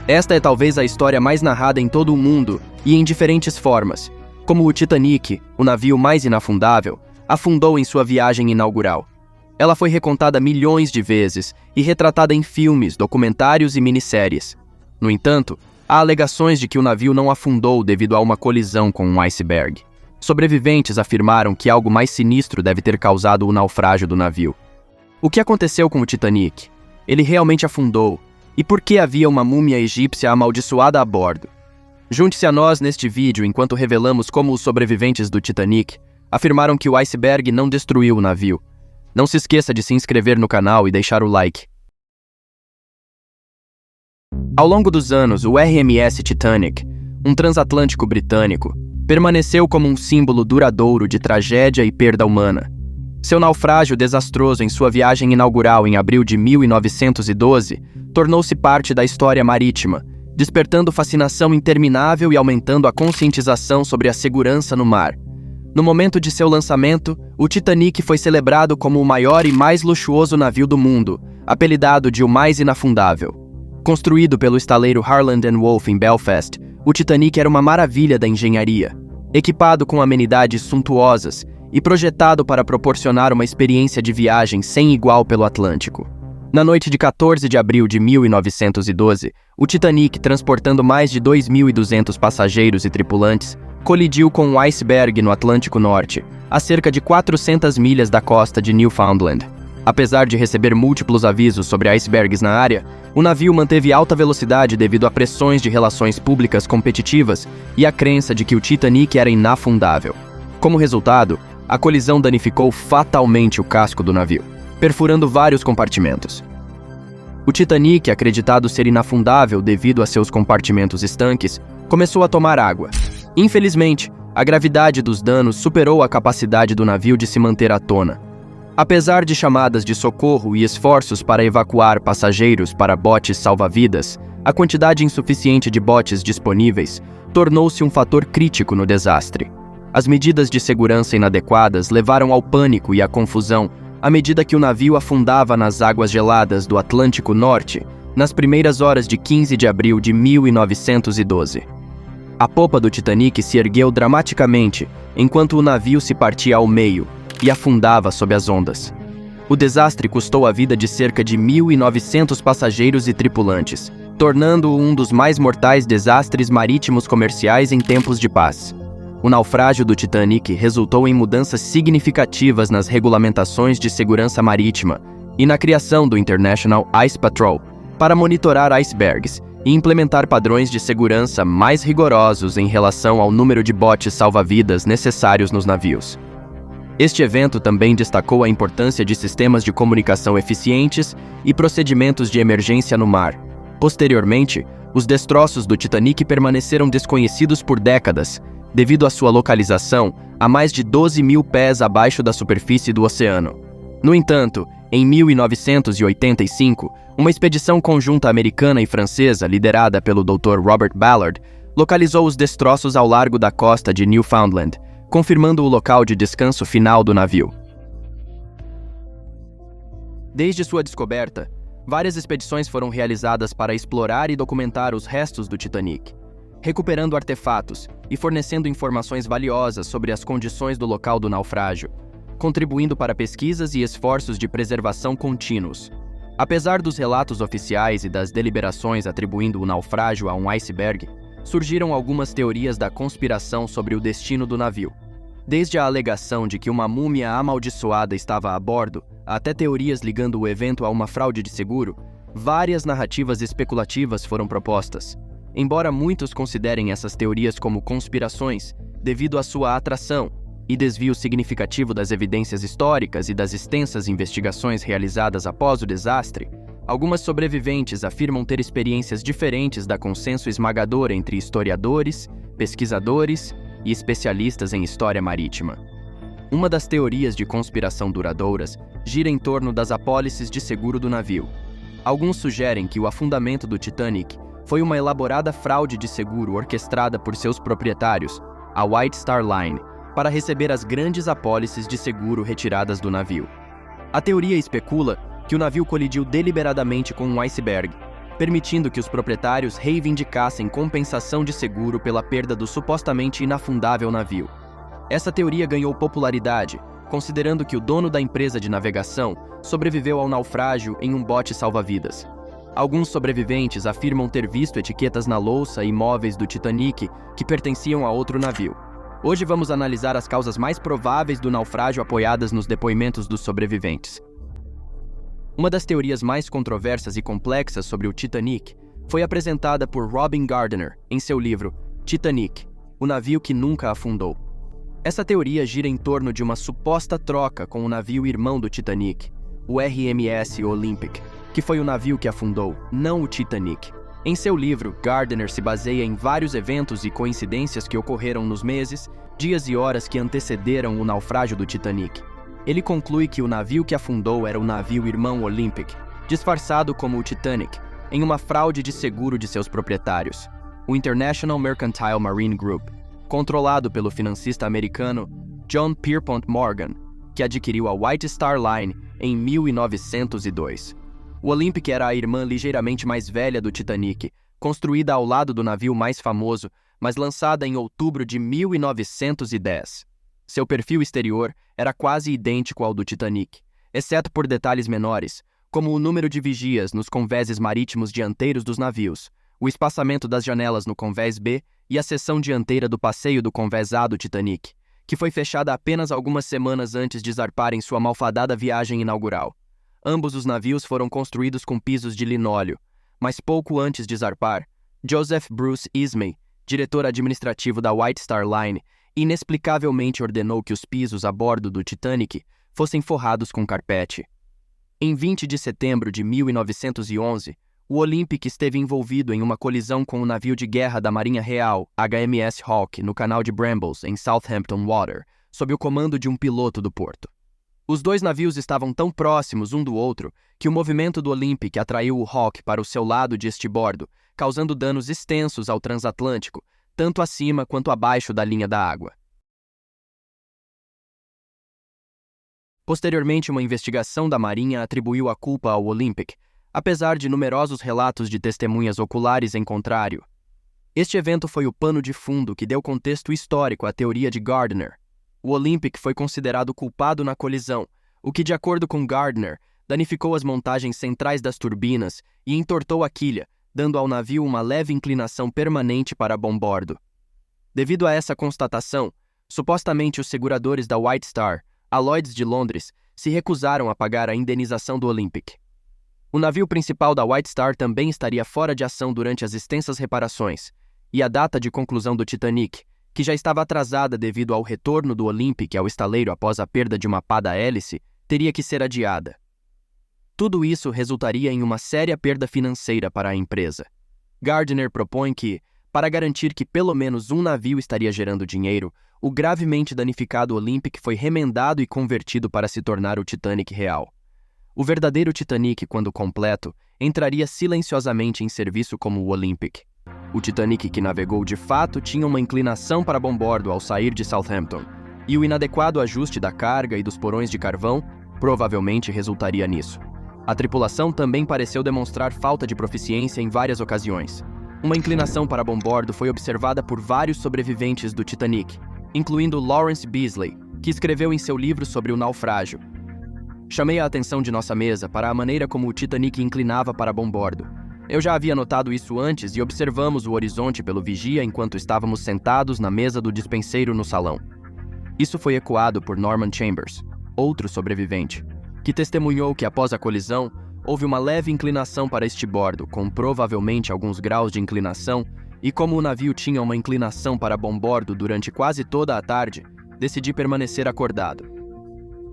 Esta é talvez a história mais narrada em todo o mundo e em diferentes formas, como o Titanic, o navio mais inafundável, afundou em sua viagem inaugural. Ela foi recontada milhões de vezes e retratada em filmes, documentários e minisséries. No entanto, há alegações de que o navio não afundou devido a uma colisão com um iceberg. Sobreviventes afirmaram que algo mais sinistro deve ter causado o naufrágio do navio. O que aconteceu com o Titanic? Ele realmente afundou? E por que havia uma múmia egípcia amaldiçoada a bordo? Junte-se a nós neste vídeo enquanto revelamos como os sobreviventes do Titanic afirmaram que o iceberg não destruiu o navio. Não se esqueça de se inscrever no canal e deixar o like. Ao longo dos anos, o RMS Titanic, um transatlântico britânico, permaneceu como um símbolo duradouro de tragédia e perda humana. Seu naufrágio desastroso em sua viagem inaugural em abril de 1912 tornou-se parte da história marítima, despertando fascinação interminável e aumentando a conscientização sobre a segurança no mar. No momento de seu lançamento, o Titanic foi celebrado como o maior e mais luxuoso navio do mundo, apelidado de o mais inafundável. Construído pelo estaleiro Harland & Wolff em Belfast, o Titanic era uma maravilha da engenharia, equipado com amenidades suntuosas e projetado para proporcionar uma experiência de viagem sem igual pelo Atlântico. Na noite de 14 de abril de 1912, o Titanic, transportando mais de 2.200 passageiros e tripulantes, colidiu com um iceberg no Atlântico Norte, a cerca de 400 milhas da costa de Newfoundland. Apesar de receber múltiplos avisos sobre icebergs na área, o navio manteve alta velocidade devido a pressões de relações públicas competitivas e a crença de que o Titanic era inafundável. Como resultado, a colisão danificou fatalmente o casco do navio, perfurando vários compartimentos. O Titanic, acreditado ser inafundável devido a seus compartimentos estanques, começou a tomar água. Infelizmente, a gravidade dos danos superou a capacidade do navio de se manter à tona. Apesar de chamadas de socorro e esforços para evacuar passageiros para botes salva-vidas, a quantidade insuficiente de botes disponíveis tornou-se um fator crítico no desastre. As medidas de segurança inadequadas levaram ao pânico e à confusão à medida que o navio afundava nas águas geladas do Atlântico Norte nas primeiras horas de 15 de abril de 1912. A popa do Titanic se ergueu dramaticamente enquanto o navio se partia ao meio e afundava sob as ondas. O desastre custou a vida de cerca de 1.900 passageiros e tripulantes, tornando-o um dos mais mortais desastres marítimos comerciais em tempos de paz. O naufrágio do Titanic resultou em mudanças significativas nas regulamentações de segurança marítima e na criação do International Ice Patrol para monitorar icebergs e implementar padrões de segurança mais rigorosos em relação ao número de botes salva-vidas necessários nos navios. Este evento também destacou a importância de sistemas de comunicação eficientes e procedimentos de emergência no mar. Posteriormente, os destroços do Titanic permaneceram desconhecidos por décadas, devido à sua localização a mais de 12.000 pés abaixo da superfície do oceano. No entanto, em 1985, uma expedição conjunta americana e francesa, liderada pelo Dr. Robert Ballard, localizou os destroços ao largo da costa de Newfoundland, confirmando o local de descanso final do navio. Desde sua descoberta, várias expedições foram realizadas para explorar e documentar os restos do Titanic, recuperando artefatos e fornecendo informações valiosas sobre as condições do local do naufrágio, contribuindo para pesquisas e esforços de preservação contínuos. Apesar dos relatos oficiais e das deliberações atribuindo o naufrágio a um iceberg, surgiram algumas teorias da conspiração sobre o destino do navio. Desde a alegação de que uma múmia amaldiçoada estava a bordo, até teorias ligando o evento a uma fraude de seguro, várias narrativas especulativas foram propostas. Embora muitos considerem essas teorias como conspirações, devido à sua atração e desvio significativo das evidências históricas e das extensas investigações realizadas após o desastre, algumas sobreviventes afirmam ter experiências diferentes da consenso esmagador entre historiadores, pesquisadores e especialistas em história marítima. Uma das teorias de conspiração duradouras gira em torno das apólices de seguro do navio. Alguns sugerem que o afundamento do Titanic foi uma elaborada fraude de seguro orquestrada por seus proprietários, a White Star Line, para receber as grandes apólices de seguro retiradas do navio. A teoria especula que o navio colidiu deliberadamente com um iceberg, permitindo que os proprietários reivindicassem compensação de seguro pela perda do supostamente inafundável navio. Essa teoria ganhou popularidade, considerando que o dono da empresa de navegação sobreviveu ao naufrágio em um bote salva-vidas. Alguns sobreviventes afirmam ter visto etiquetas na louça e móveis do Titanic que pertenciam a outro navio. Hoje vamos analisar as causas mais prováveis do naufrágio apoiadas nos depoimentos dos sobreviventes. Uma das teorias mais controversas e complexas sobre o Titanic foi apresentada por Robin Gardiner em seu livro Titanic, o navio que nunca afundou. Essa teoria gira em torno de uma suposta troca com o navio irmão do Titanic, o RMS Olympic, que foi o navio que afundou, não o Titanic. Em seu livro, Gardiner se baseia em vários eventos e coincidências que ocorreram nos meses, dias e horas que antecederam o naufrágio do Titanic. Ele conclui que o navio que afundou era o navio irmão Olympic, disfarçado como o Titanic, em uma fraude de seguro de seus proprietários, o International Mercantile Marine Group, controlado pelo financista americano John Pierpont Morgan, que adquiriu a White Star Line em 1902. O Olympic era a irmã ligeiramente mais velha do Titanic, construída ao lado do navio mais famoso, mas lançada em outubro de 1910. Seu perfil exterior era quase idêntico ao do Titanic, exceto por detalhes menores, como o número de vigias nos convéses marítimos dianteiros dos navios, o espaçamento das janelas no convés B e a seção dianteira do passeio do convés A do Titanic, que foi fechada apenas algumas semanas antes de zarpar em sua malfadada viagem inaugural. Ambos os navios foram construídos com pisos de linóleo, mas pouco antes de zarpar, Joseph Bruce Ismay, diretor administrativo da White Star Line, inexplicavelmente ordenou que os pisos a bordo do Titanic fossem forrados com carpete. Em 20 de setembro de 1911, o Olympic esteve envolvido em uma colisão com o navio de guerra da Marinha Real, HMS Hawke, no canal de Brambles, em Southampton Water, sob o comando de um piloto do porto. Os dois navios estavam tão próximos um do outro que o movimento do Olympic atraiu o Hawke para o seu lado de estibordo, causando danos extensos ao transatlântico, tanto acima quanto abaixo da linha da água. Posteriormente, uma investigação da Marinha atribuiu a culpa ao Olympic, apesar de numerosos relatos de testemunhas oculares em contrário. Este evento foi o pano de fundo que deu contexto histórico à teoria de Gardiner. O Olympic foi considerado culpado na colisão, o que, de acordo com Gardiner, danificou as montagens centrais das turbinas e entortou a quilha, dando ao navio uma leve inclinação permanente para bombordo. Devido a essa constatação, supostamente os seguradores da White Star, a Lloyd's de Londres, se recusaram a pagar a indenização do Olympic. O navio principal da White Star também estaria fora de ação durante as extensas reparações, e a data de conclusão do Titanic, que já estava atrasada devido ao retorno do Olympic ao estaleiro após a perda de uma pá da hélice, teria que ser adiada. Tudo isso resultaria em uma séria perda financeira para a empresa. Gardiner propõe que, para garantir que pelo menos um navio estaria gerando dinheiro, o gravemente danificado Olympic foi remendado e convertido para se tornar o Titanic real. O verdadeiro Titanic, quando completo, entraria silenciosamente em serviço como o Olympic. O Titanic que navegou de fato tinha uma inclinação para bombordo ao sair de Southampton, e o inadequado ajuste da carga e dos porões de carvão provavelmente resultaria nisso. A tripulação também pareceu demonstrar falta de proficiência em várias ocasiões. Uma inclinação para bombordo foi observada por vários sobreviventes do Titanic, incluindo Lawrence Beasley, que escreveu em seu livro sobre o naufrágio. Chamei a atenção de nossa mesa para a maneira como o Titanic inclinava para bombordo. Eu já havia notado isso antes e observamos o horizonte pelo vigia enquanto estávamos sentados na mesa do dispenseiro no salão. Isso foi ecoado por Norman Chambers, outro sobrevivente, que testemunhou que após a colisão, houve uma leve inclinação para estibordo, com provavelmente alguns graus de inclinação, e como o navio tinha uma inclinação para bombordo durante quase toda a tarde, decidi permanecer acordado.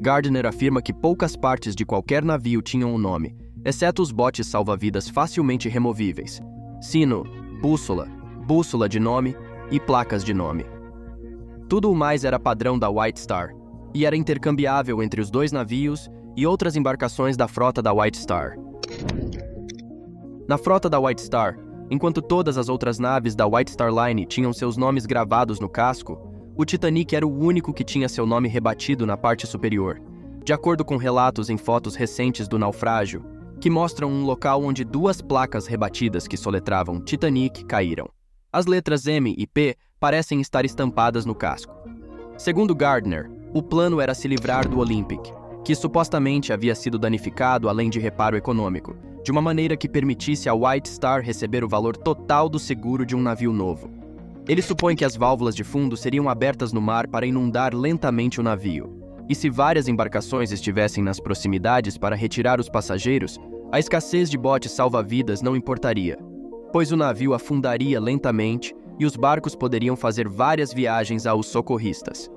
Gardiner afirma que poucas partes de qualquer navio tinham um nome, exceto os botes salva-vidas facilmente removíveis: sino, bússola de nome e placas de nome. Tudo o mais era padrão da White Star, e era intercambiável entre os dois navios e outras embarcações da frota da White Star. Na frota da White Star, enquanto todas as outras naves da White Star Line tinham seus nomes gravados no casco, o Titanic era o único que tinha seu nome rebatido na parte superior. De acordo com relatos em fotos recentes do naufrágio, que mostram um local onde duas placas rebatidas que soletravam Titanic caíram. As letras M e P parecem estar estampadas no casco. Segundo Gardner, o plano era se livrar do Olympic, que supostamente havia sido danificado além de reparo econômico, de uma maneira que permitisse a White Star receber o valor total do seguro de um navio novo. Ele supõe que as válvulas de fundo seriam abertas no mar para inundar lentamente o navio. E se várias embarcações estivessem nas proximidades para retirar os passageiros, a escassez de botes salva-vidas não importaria, pois o navio afundaria lentamente e os barcos poderiam fazer várias viagens aos socorristas.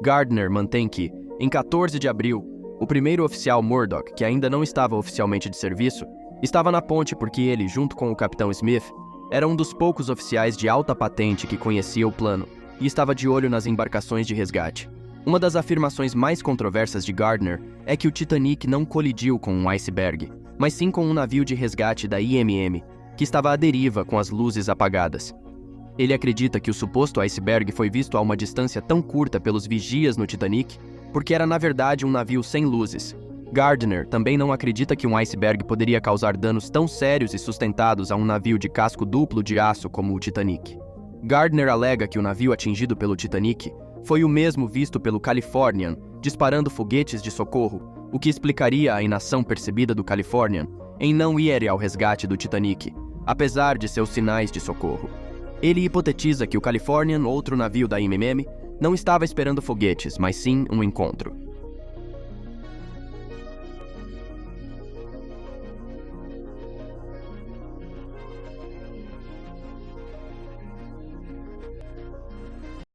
Gardner mantém que, em 14 de abril, o primeiro oficial Murdoch, que ainda não estava oficialmente de serviço, estava na ponte porque ele, junto com o capitão Smith, era um dos poucos oficiais de alta patente que conhecia o plano e estava de olho nas embarcações de resgate. Uma das afirmações mais controversas de Gardner é que o Titanic não colidiu com um iceberg, mas sim com um navio de resgate da IMM, que estava à deriva com as luzes apagadas. Ele acredita que o suposto iceberg foi visto a uma distância tão curta pelos vigias no Titanic, porque era na verdade um navio sem luzes. Gardner também não acredita que um iceberg poderia causar danos tão sérios e sustentados a um navio de casco duplo de aço como o Titanic. Gardner alega que o navio atingido pelo Titanic foi o mesmo visto pelo Californian, disparando foguetes de socorro, o que explicaria a inação percebida do Californian em não ir ao resgate do Titanic, apesar de seus sinais de socorro. Ele hipotetiza que o Californian, outro navio da IMM, não estava esperando foguetes, mas sim um encontro.